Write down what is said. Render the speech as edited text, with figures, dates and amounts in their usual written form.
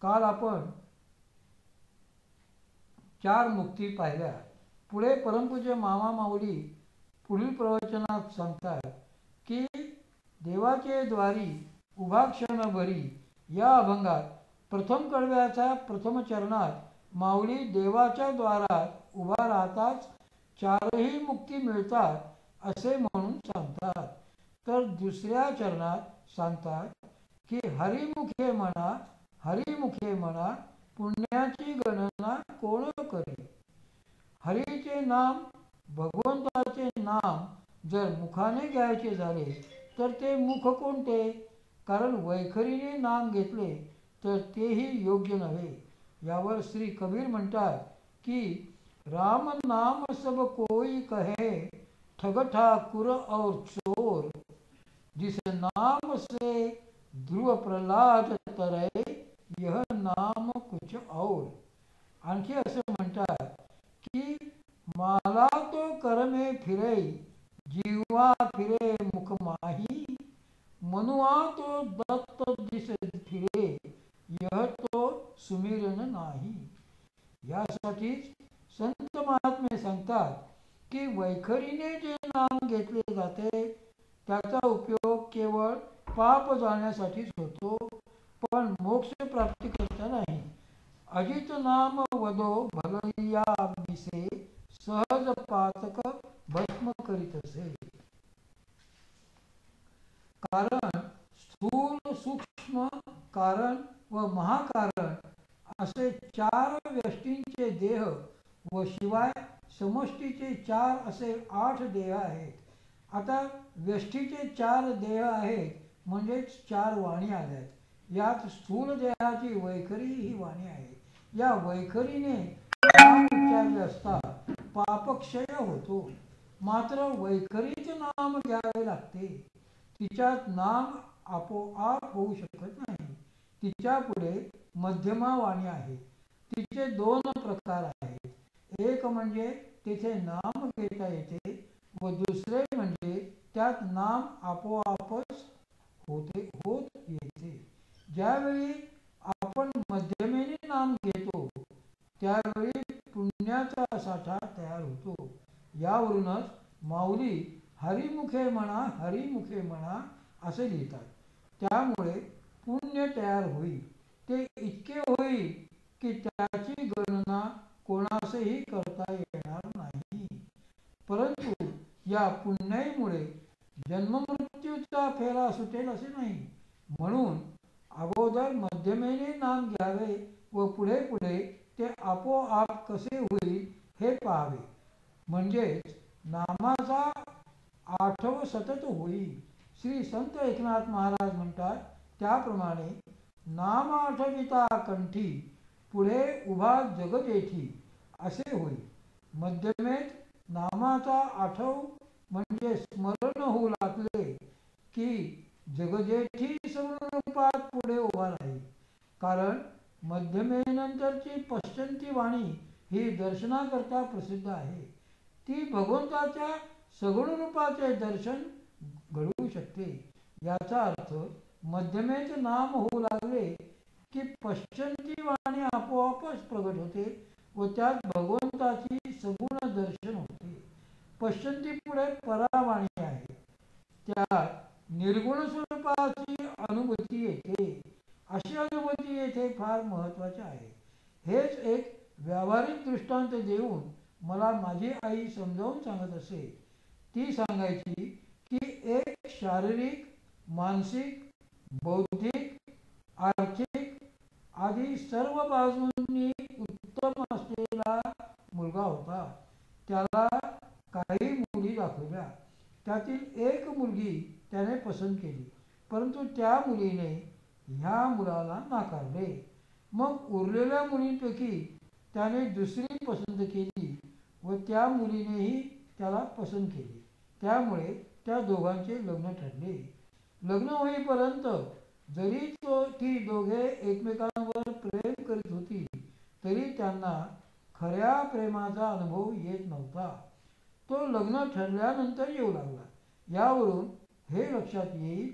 काल आपण 4 मुक्ती पाहिल्या. पुढे परमपूज्य मामा माऊली पुढील प्रवचनात सांगतात की देवाचे द्वारी उभा क्षण भरी या अभंगात प्रथम कडव्याच्या प्रथम चरणात माऊली देवाच्या द्वारात उभा राहताच चारही मुक्ती मिळतात असे म्हणून सांगतात. तर दुसऱ्या चरणात सांगतात की हरिमुखे म्हणा, हरिमुखे म्हणा, पुण्याची गणना कोण करे. हरीचे नाम, भगवंताचे नाम जर मुखाने घ्यायचे झाले तर ते मुख कोणते? कारण वैखरीने नाम घेतले तर तेही योग्य नव्हे. यावर श्री कबीर म्हणतात की राम नाम सब कोई कहे, ठग ठाकुर और चोर, जिस नाम से ध्रुव प्रल्हाद तरे, यह नाम कुछ और. आणखी असं म्हणतात की माला तो कर में फिरे, जीवा फिरे मुख माही, मनुआ तो दत्त दिस फिरे, यह तो सुमिरन नाही. यासाठीच संत महात्मे सांगतात की वैखरीने जे नाम घेतले जाते त्याचा उपयोग केवळ पाप जाण्यासाठीच होतो, पण मोक्ष प्राप्ती करता नाही. अजित नाम वदो भलैया विसे, सहज पातक भस्म करीत असे. कारण स्थूल, सूक्ष्म, कारण व महाकारण असे 4 व्यष्टींचे देह व शिवाय समष्टीचे 4 असे 8 देह आहेत. आता व्यष्टीचे 4 देह आहेत म्हणजेच 4 वाणी आल्यात. यात स्थूल देहाची वैखरी ही वाणी आहे. या वैखरीने नाम उच्चारले असता पापक्षय होतो. मात्र वैखरीच नाम घ्यावे लागते. तिच्यात नाम आपोआप होऊ शकत नाही. तिच्या पुढे मध्यमा वाणी आहे. तिचे 2 प्रकार आहेत. एक म्हणजे तिथे नाम घेता येते व दुसरे म्हणजे त्यात नाम आपोआपच होत येते. ज्यावेळी आपण मध्यमेने नाम घेतो त्यावेळी पुण्याचा साठा तयार होतो. यावरूनच माऊली हरिमुखे म्हणा, हरिमुखे म्हणा असे लिहितात. त्यामुळे पुण्य तयार होईल. ते इतके होईल की त्याची गणना कोणासही करता येणार नाही. परंतु या पुण्याईमुळे जन्ममृत्यूचा फेरा सुटेल असे नाही. म्हणून अगोदर मध्यमेने नाम घ्यावे व पुढे पुढे ते आपोआप कसे होईल हे पाहावे. म्हणजेच नामाचा आठव सतत होईल. श्री संत एकनाथ महाराज म्हणतात त्याप्रमाणे नाम आठविता कंठी, पुढे उभा जगदेठी असे होईल. मध्यमेत नामाचा आठव म्हणजे स्मरण होऊ लागले की जगजेठी सगुणरूपात पुढे उभा राहील. कारण मध्यमेनंतरची पश्चंती वाणी ही दर्शनाकरता प्रसिद्ध आहे. ती भगवंताच्या सगुण रूपाचे दर्शन घडवू शकते. याचा अर्थ मध्यमेत नाम होऊ लागले की पश्चंती वाणी आपोआपच प्रगट होते व त्यात भगवंताची सगुण दर्शन होते. पश्चंती पुढे परावाणी आहे. त्यात निर्गुण स्वरूपाची अनुभूती येते. अशी अनुभूती येथे फार महत्वाची आहे. हेच एक व्यावहारिक दृष्टांत देऊन मला माझी आई समजावून सांगत असे. ती सांगायची की एक शारीरिक, मानसिक, बौद्धिक, आर्थिक आदी सर्व बाजूंनी उत्तम असलेला मुलगा होता. त्याला काही मुली दाखवल्या. त्यातील एक मुलगी त्याने पसंत केली, परंतु त्या मुलीने ह्या मुलाला नाकारले. मग उरलेल्या मुलींपैकी त्याने दुसरी पसंत केली व त्या मुलीनेही त्याला पसंत केली. त्यामुळे त्या दोघांचे लग्न ठरले. लग्न होईपर्यंत जरी ती दोघे एकमेकांवर प्रेम करीत होती तरी त्यांना खऱ्या प्रेमाचा अनुभव येत नव्हता. तो लग्न ठरल्यानंतर येऊ लागला. यावरून हे लक्षात येईल